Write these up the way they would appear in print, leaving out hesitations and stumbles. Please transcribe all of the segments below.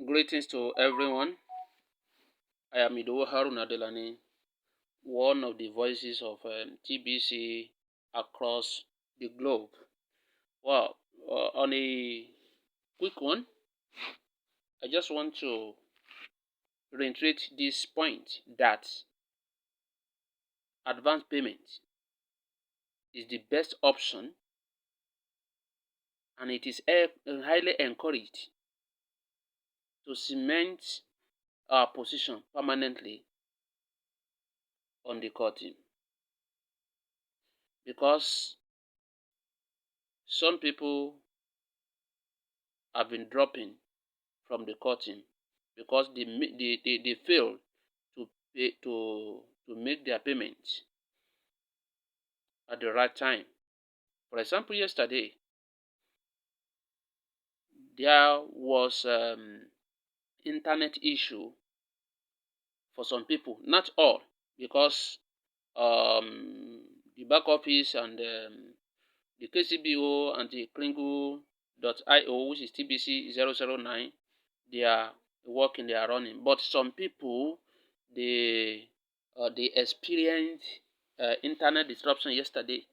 Greetings to everyone. I am Idowu Haruna Delani, one of the voices of TBC across the globe. Well, on a quick one, I just want to reiterate this point that advance payment is the best option and it is highly encouraged to cement our position permanently on the core team because some people have been dropping from the core team because they fail to pay to make their payments at the right time. For example, yesterday there was internet issue for some people, not all, because the back office and the KCBO and the Klingo.io, which is TBC 009, they are working, they are running. But some people, they experienced internet disruption yesterday.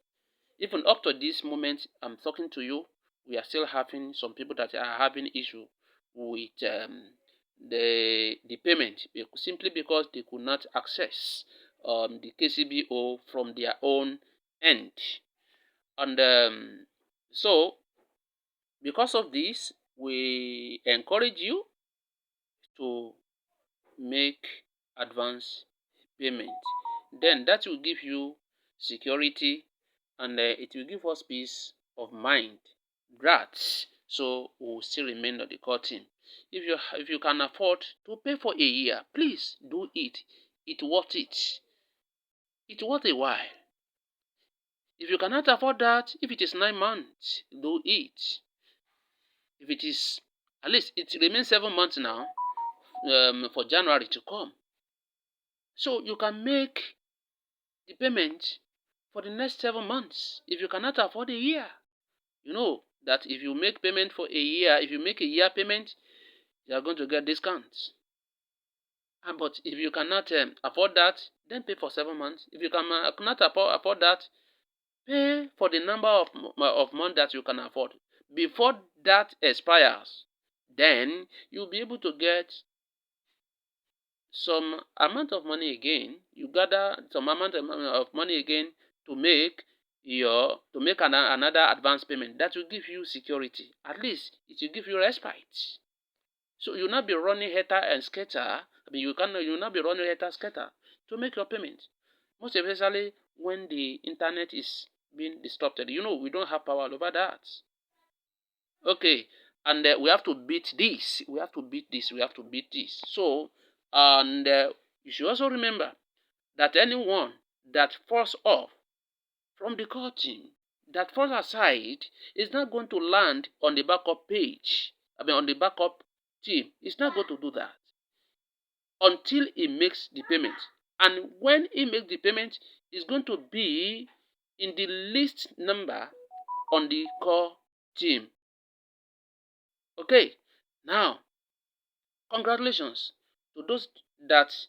Even up to this moment, I'm talking to you, we are still having some people that are having issue with the payment simply because they could not access the KCBO from their own end. And so, because of this, we encourage you to make advance payment. Then that will give you security and it will give us peace of mind. That so we will still remain on the core team. If you can afford to pay for a year, please do it. It worth it. It worth a while. If you cannot afford that, if it is 9 months, do it. If it is at least it remains 7 months now for January to come. So you can make the payment for the next 7 months if you cannot afford a year. You know that if you make payment for a year, if you make a year payment, you are going to get discounts. But if you cannot afford that, then pay for 7 months. If you cannot afford that, pay for the number of months that you can afford. Before that expires, then you'll be able to get some amount of money again. You gather some amount of money again to make another advance payment that will give you security. At least it will give you respite. So you'll not be running helter and skelter. You'll not be running helter skelter to make your payment. Most especially when the internet is being disrupted. We don't have power over that. Okay, and we have to beat this. We have to beat this. We have to beat this. So, and you should also remember that anyone that falls off from the core team, that falls aside, is not going to land on the backup page. On the backup team. It's not going to do that until he makes the payment. And when he makes the payment, it's going to be in the list number on the core team. Okay, now congratulations to those that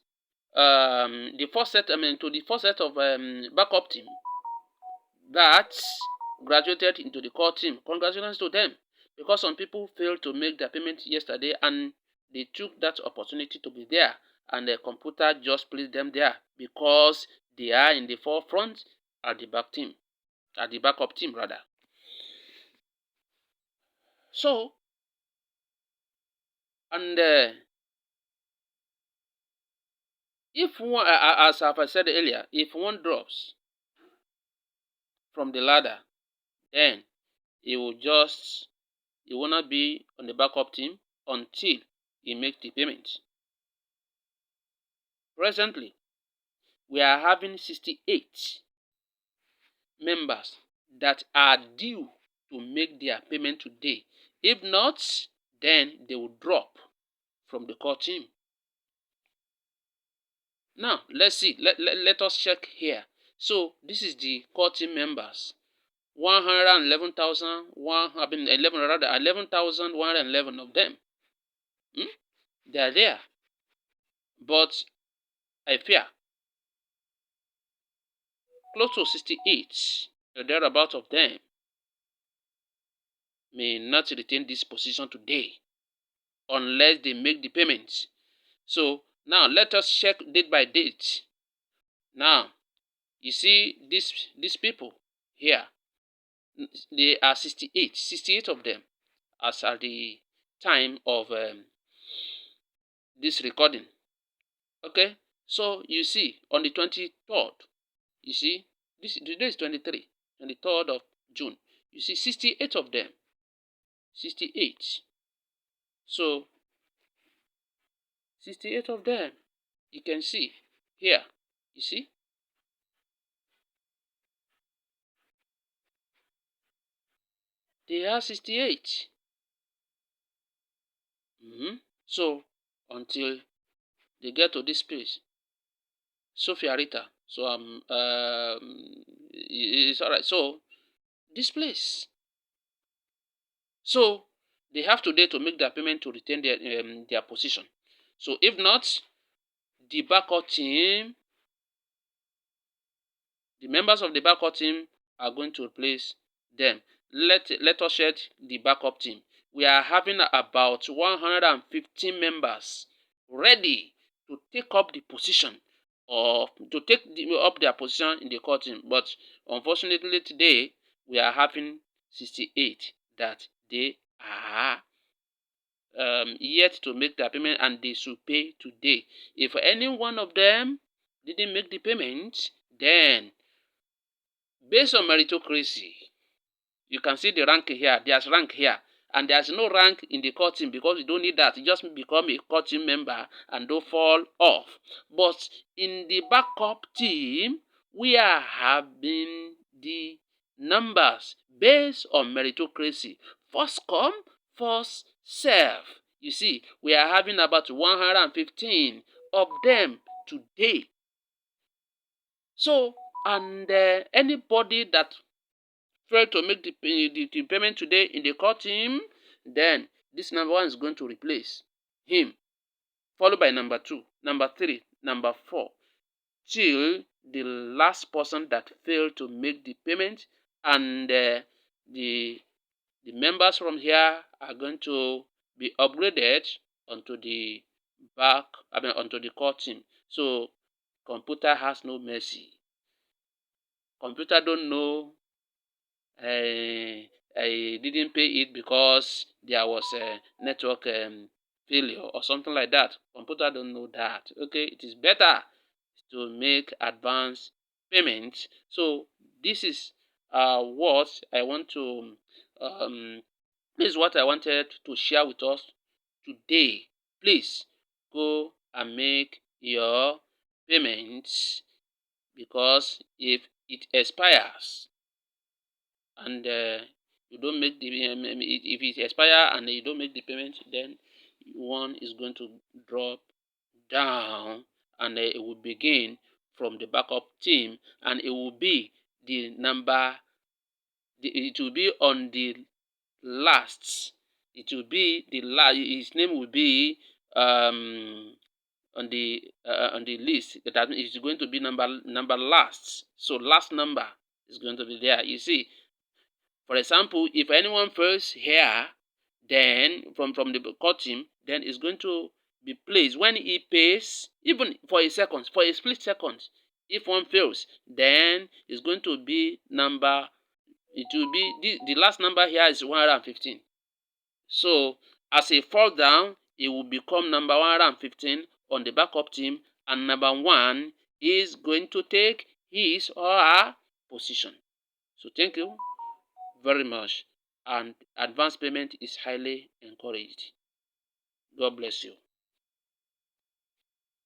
the first set. To the first set of backup team that graduated into the core team. Congratulations to them, because some people failed to make their payment yesterday and they took that opportunity to be there, and the computer just placed them there because they are in the forefront at the backup team rather. So, and if one, as I said earlier, if one drops from the ladder, then he will not be on the backup team until he makes the payment. Presently, we are having 68 members that are due to make their payment today. If not, then they will drop from the core team. Now, let's see. Let us check here. So, this is the core team members. 111,000, 11,111 of them. They are there. But I fear close to 68, or thereabout of them, may not retain this position today unless they make the payments. So now let us check date by date. Now you see these people here, they are 68 of them as at the time of this recording. Okay, so you see on the 23rd, you see this today is 23rd of June. You see 68 of them. 68. So 68 of them, you can see here. You see, they are 68. So until they get to this place, Sophia Rita. So it's alright. So this place. So they have today to make their payment to retain their position. So if not, the backup team, the members of the backup team are going to replace them. Let us check the backup team. We are having about 115 members ready to take up the position or to take up their position in the core team. But unfortunately today, we are having 68 that they are yet to make their payment, and they should pay today. If any one of them didn't make the payment, then based on meritocracy, you can see the rank here. There's rank here. And there's no rank in the core team because you don't need that. You just become a core team member and don't fall off. But in the backup team, we are having the numbers based on meritocracy. First come, first serve. You see, we are having about 115 of them today. So, and anybody that failed to make the payment today in the core team, then this number 1 is going to replace him, followed by number 2, number 3, number 4, till the last person that failed to make the payment, and the members from here are going to be upgraded onto the onto the core team. So computer has no mercy. Computer don't know I didn't pay it because there was a network failure or something like that. Computer don't know that. Okay, it is better to make advance payments. So this is what I want to this is what I wanted to share with us today. Please go and make your payments, because if it expires and you don't make the if it expire and you don't make the payment, then one is going to drop down, and it will begin from the backup team, and it will be the number. It will be on the last. It will be the last. His name will be on the list. That is going to be number last. So last number is going to be there. You see. For example, if anyone fails here, then from the core team, then it's going to be placed when he pays, even for a second, for a split second. If one fails, then it's going to be number. It will be the last number here is 115. So as a fall down, it will become number 115 on the backup team, and number 1 is going to take his or her position. So thank you very much, and advance payment is highly encouraged. God bless you.